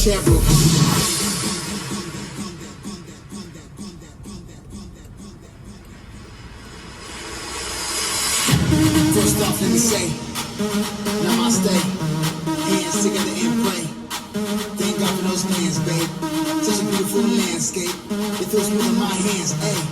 Freccero. First off, let me say, namaste. Hands together and pray. Thank God for those hands, babe. Such a beautiful landscape. It feels good in my hands, ayy.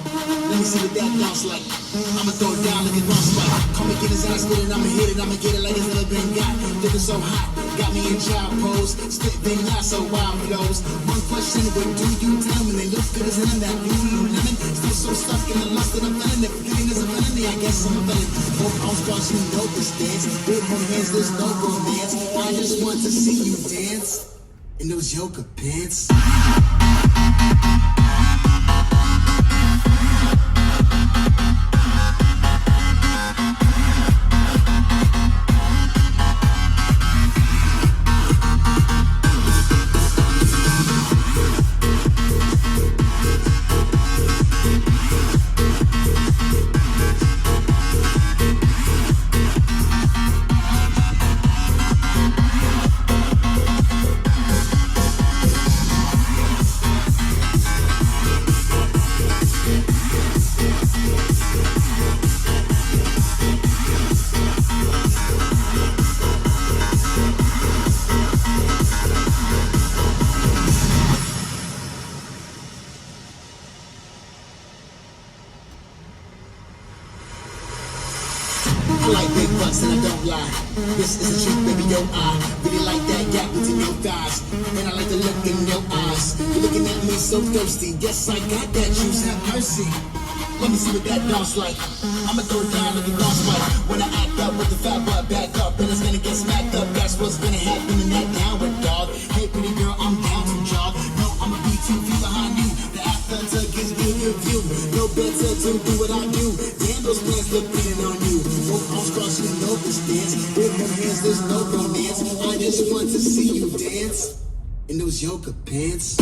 Let me see what that bounce like. I'ma throw it down like it bounce like. Call me get his ass with it, I'ma hit it like it's never been got. Looking so hot, got me in child pose. Spit thing not so wild blows. One question, what do you tell me? They look good as hell, that blue lemon. Still so stuck in the lust that I'm feeling. If feeling is a felony, I guess I'm a felon. Both arms crossed, you know this dance. With my hands, there's no romance. I just want to see you dance in those yoga pants. I like big bucks and I don't lie. This is a treat, baby, yo, I really like that gap between your thighs. And I like the look in your eyes. You're looking at me so thirsty. Yes, I got that juice, have mercy. Let me see what that bounce like. I'ma throw it down like a bounce like. When I act up with the fat butt back up, and it's gonna get smacked up. That's what's gonna happen in that downward dog. Hey, pretty girl, I'm down to jog. No, I'ma be 2 feet behind you. The after gives me a good view. No better to do what I do. Damn, those plans look pretty on you. Both arms crossed, you know this dance. With my hands, there's no romance. I just want to see you dance in those yoga pants.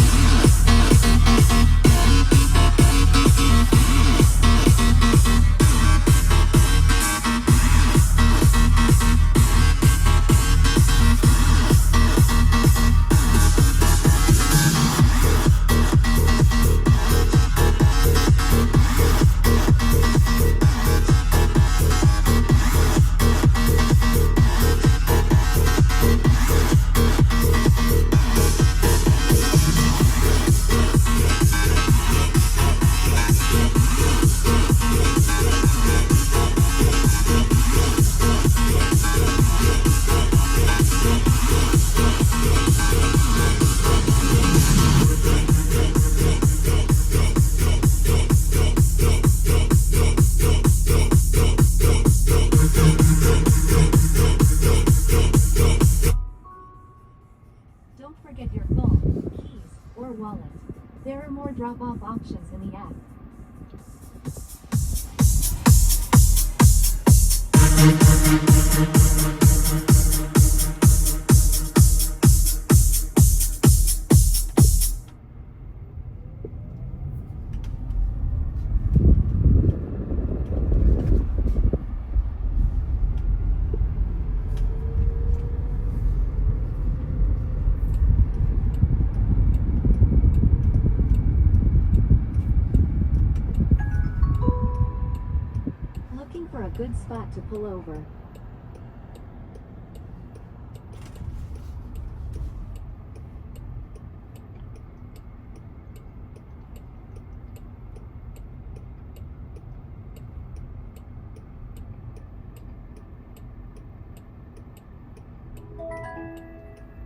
Don't forget your phone, keys, or wallet. There are more drop-off options in the app. Looking for a good spot to pull over.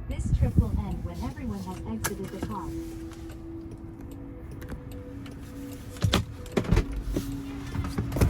This trip will end when everyone has exited the car.